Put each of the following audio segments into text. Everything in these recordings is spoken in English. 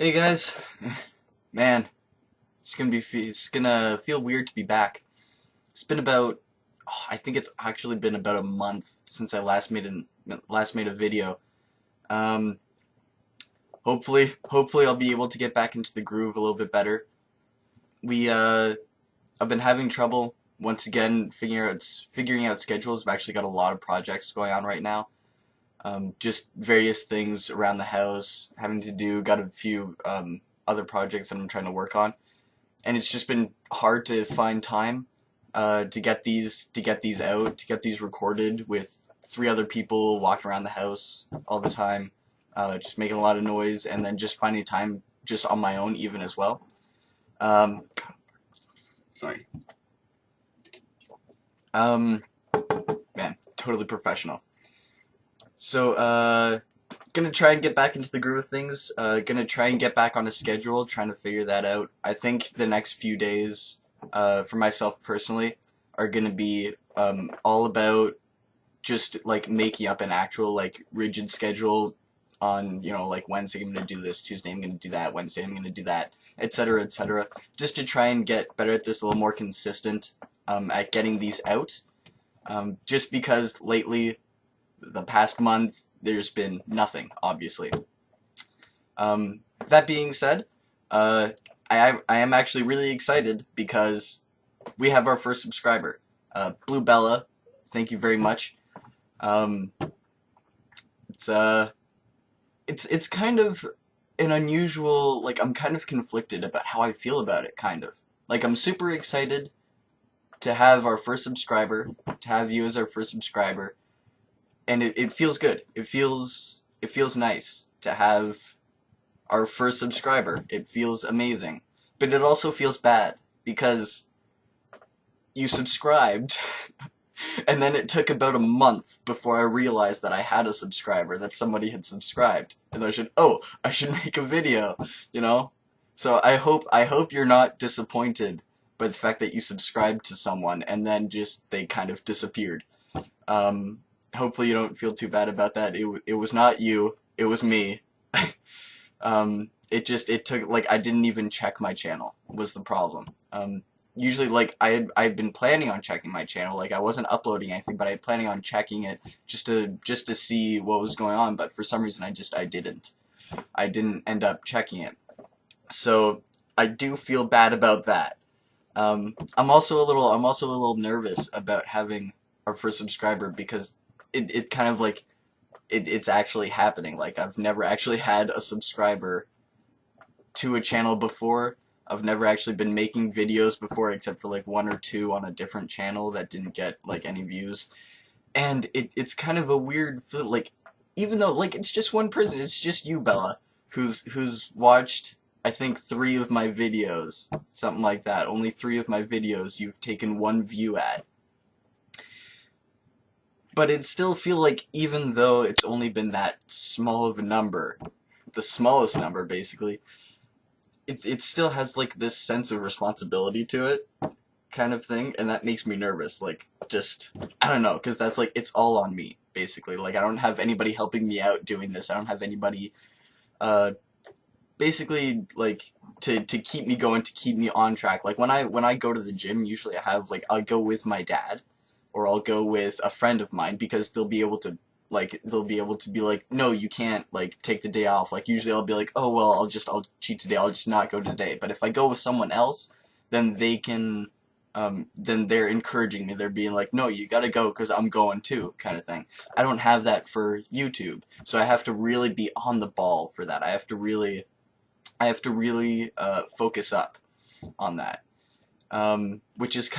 Hey guys, man, it's gonna feel weird to be back. It's been about, I think it's actually been about a month since I last made a video. Um, hopefully I'll be able to get back into the groove a little bit better. We I've been having trouble once again figuring out schedules. I've actually got a lot of projects going on right now. Just various things around the house, got a few other projects that I'm trying to work on. And it's just been hard to find time to get these out, to get these recorded with three other people walking around the house all the time, just making a lot of noise, and then just finding time just on my own even as well. Um, sorry. Um, Man, totally professional. So, gonna try and get back into the groove of things. Gonna try and get back on a schedule, trying to figure that out. I think the next few days, for myself personally, are gonna be all about just like making up an actual like rigid schedule on, like Wednesday I'm gonna do this, Tuesday I'm gonna do that, Wednesday I'm gonna do that, etc., etc. Just to try and get better at this, a little more consistent at getting these out. Just because lately, the past month, there's been nothing, obviously. That being said, uh, I am actually really excited because we have our first subscriber. Blue Bella, thank you very much. Um, it's it's kind of an unusual, like I'm kind of conflicted about how I feel about it, kind of. Like I'm super excited to have our first subscriber, to have you as our first subscriber, and it feels good. It feels nice to have our first subscriber. It feels amazing. But it also feels bad because you subscribed and then it took about a month before I realized that I had a subscriber, that somebody had subscribed. And I should make a video, you know? So I hope you're not disappointed by the fact that you subscribed to someone and then just they kind of disappeared. Um, Hopefully you don't feel too bad about that. It was not you. It was me. It took like I didn't even check my channel was the problem. Usually like I've been planning on checking my channel. Like I wasn't uploading anything, but I had planning on checking it just to see what was going on. But for some reason I didn't. I didn't end up checking it. So I do feel bad about that. I'm also a little nervous about having our first subscriber because it kind of like it's actually happening. Like I've never actually had a subscriber to a channel before. I've never actually been making videos before except for like one or two on a different channel that didn't get like any views. And it's kind of a weird feel, like even though like it's just one person, it's just you, Bella, who's watched I think three of my videos, something like that. Only three of my videos you've taken one view at. But it still feel like even though it's only been that small of a number, the smallest number basically, it still has like this sense of responsibility to it kind of thing, and that makes me nervous. Like just I don't know, because that's like it's all on me basically. Like I don't have anybody helping me out doing this. I don't have anybody uh basically like to keep me going, to keep me on track. Like when I go to the gym, usually I'll go with my dad or I'll go with a friend of mine because they'll be able to be like, no, you can't like take the day off. Like usually I'll be like, oh well, I'll cheat today. I'll just not go today. But if I go with someone else, then they can then they're encouraging me. They're being like, no, you gotta go because I'm going too, kind of thing. I don't have that for YouTube, so I have to really be on the ball for that. I have to really focus up on that, which is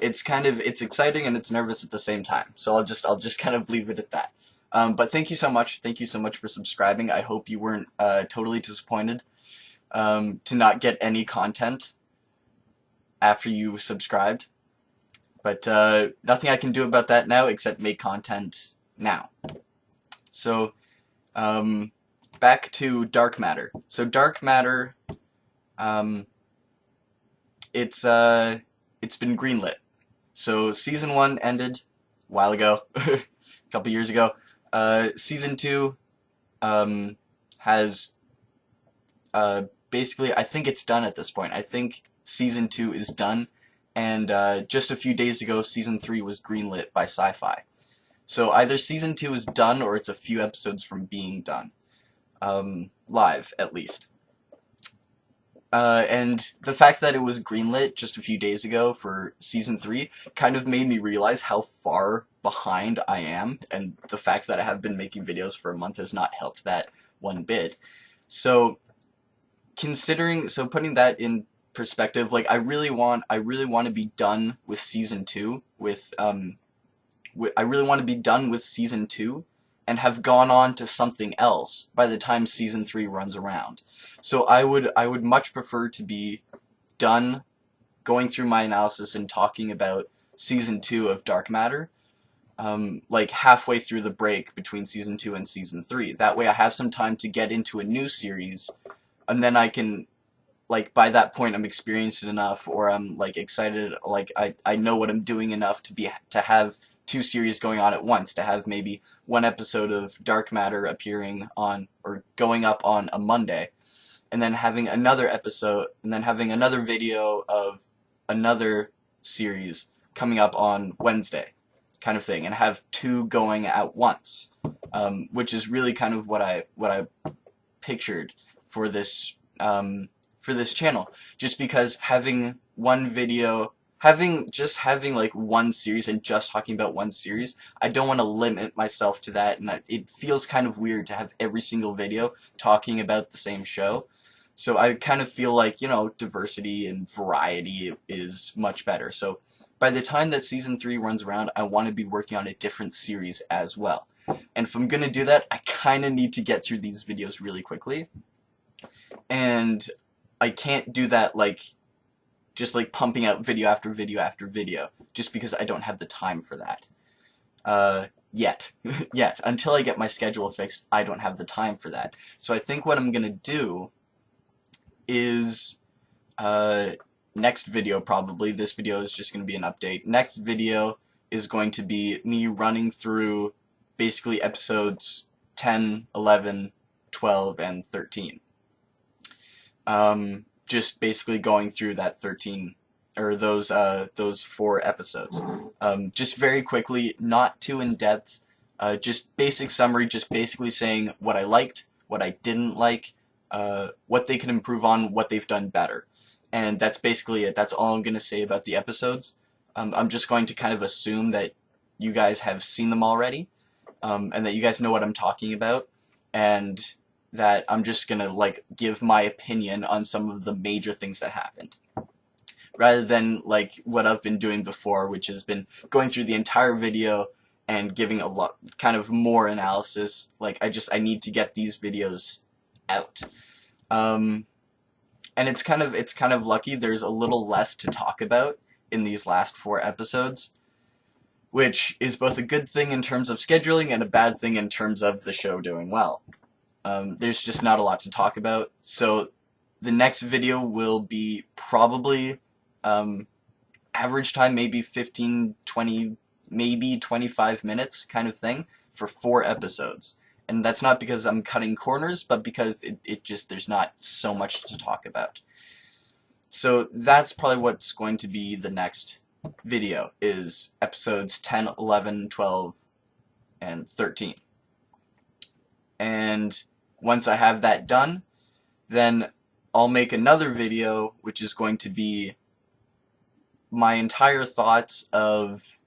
it's exciting and it's nervous at the same time. So I'll just kind of leave it at that. But thank you so much. Thank you so much for subscribing. I hope you weren't totally disappointed to not get any content after you subscribed. But nothing I can do about that now except make content now. So back to Dark Matter. So Dark Matter, um, it's been greenlit. So season one ended a while ago, a couple years ago. Season two has basically, I think it's done at this point. I think season 2 is done, and just a few days ago, season 3 was greenlit by Sci-Fi. So either season 2 is done, or it's a few episodes from being done, live at least. And the fact that it was greenlit just a few days ago for season 3 kind of made me realize how far behind I am, and the fact that I have been making videos for a month has not helped that one bit. So putting that in perspective, like I really want to be done with season 2 I really want to be done with season 2 and have gone on to something else by the time season 3 runs around. So I would much prefer to be done going through my analysis and talking about season 2 of Dark Matter, like halfway through the break between season 2 and season 3. That way I have some time to get into a new series, and then I can, like, by that point I'm experienced enough, or I'm like excited, like I know what I'm doing enough to have 2 series going on at once, to have maybe one episode of Dark Matter appearing on or going up on a Monday, and then having another episode, and then having another video of another series coming up on Wednesday, kind of thing, and have 2 going at once, which is really kind of what I pictured for this channel. Just because having one video, having like one series and just talking about one series, I don't want to limit myself to that, and it feels kind of weird to have every single video talking about the same show. So I kind of feel like, you know, diversity and variety is much better. So by the time that season 3 runs around, I want to be working on a different series as well. And if I'm going to do that, I kind of need to get through these videos really quickly. And I can't do that like just like pumping out video after video after video, just because I don't have the time for that. Yet. Yet. Until I get my schedule fixed, I don't have the time for that. So I think what I'm gonna do is, next video probably, this video is just gonna be an update. Next video is going to be me running through basically episodes 10, 11, 12, and 13. Just basically going through that 13, or those 4 episodes. Just very quickly, not too in depth, just basic summary, just basically saying what I liked, what I didn't like, what they can improve on, what they've done better. And that's basically it. That's all I'm going to say about the episodes. I'm just going to kind of assume that you guys have seen them already, and that you guys know what I'm talking about, and that I'm just gonna like give my opinion on some of the major things that happened, rather than like what I've been doing before, which has been going through the entire video and giving a lot kind of more analysis. Like I need to get these videos out, and it's kind of lucky there's a little less to talk about in these last 4 episodes, which is both a good thing in terms of scheduling and a bad thing in terms of the show doing well. There's just not a lot to talk about. So the next video will be probably average time maybe 15, 20, maybe 25 minutes kind of thing for 4 episodes. And that's not because I'm cutting corners, but because it just, there's not so much to talk about. So that's probably what's going to be the next video, is episodes 10, 11, 12, and 13. And once I have that done, then I'll make another video which is going to be my entire thoughts of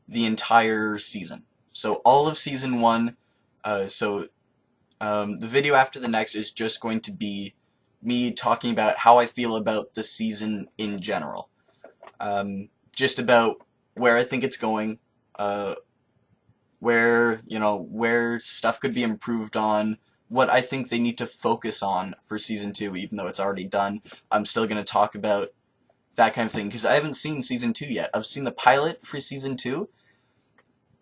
the entire season. So all of season 1, the video after the next is just going to be me talking about how I feel about the season in general. Just about where I think it's going, where stuff could be improved on, what I think they need to focus on for season 2, even though it's already done. I'm still going to talk about that kind of thing, because I haven't seen season 2 yet. I've seen the pilot for season 2,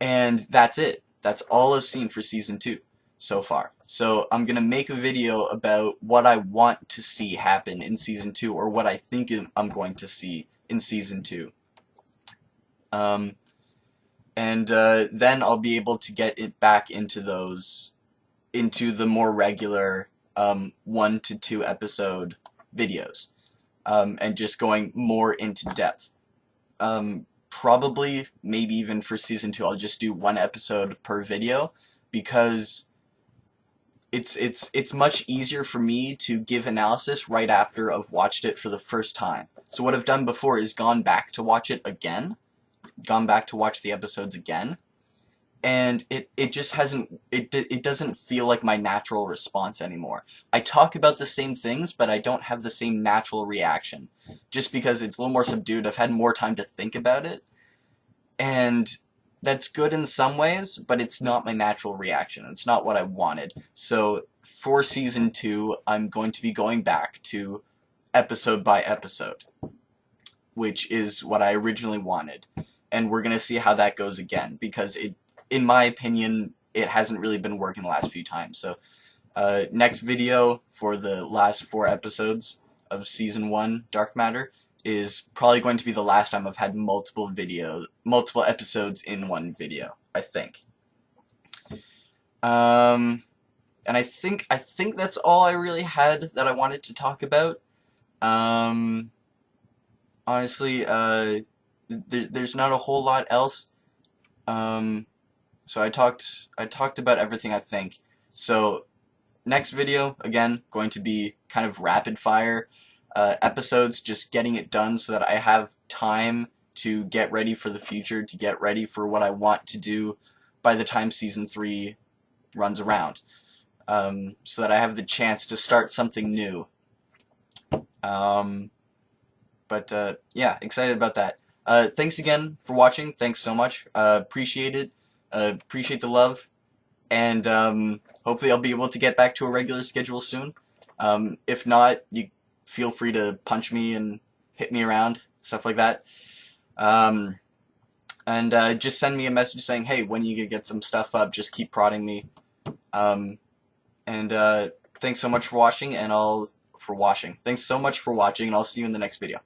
and that's it. That's all I've seen for season 2 so far. So I'm going to make a video about what I want to see happen in season 2, or what I think I'm going to see in season 2. And then I'll be able to get it back into the more regular 1 to 2 episode videos, and just going more into depth. Probably, maybe even for season 2, I'll just do 1 episode per video, because it's much easier for me to give analysis right after I've watched it for the first time. So what I've done before is gone back to watch it again, gone back to watch the episodes again, and it just it doesn't feel like my natural response anymore. I talk about the same things, but I don't have the same natural reaction, just because it's a little more subdued. I've had more time to think about it, and that's good in some ways, but it's not my natural reaction. It's not what I wanted. So for season 2, I'm going to be going back to episode by episode, which is what I originally wanted. And we're going to see how that goes again, because in my opinion, it hasn't really been working the last few times. So next video for the last 4 episodes of season 1, Dark Matter, is probably going to be the last time I've had multiple episodes in one video, I think. And I think that's all I really had that I wanted to talk about. Honestly, there's not a whole lot else. So I talked about everything, I think. So next video, again, going to be kind of rapid fire episodes, just getting it done so that I have time to get ready for the future, to get ready for what I want to do by the time season 3 runs around, so that I have the chance to start something new. Yeah, excited about that. Thanks again for watching. Thanks so much. Appreciate it. Appreciate the love. And hopefully I'll be able to get back to a regular schedule soon. If not, you feel free to punch me and hit me around, stuff like that. Just send me a message saying, hey, when you get some stuff up, just keep prodding me. Thanks so much for watching, and Thanks so much for watching, and I'll see you in the next video.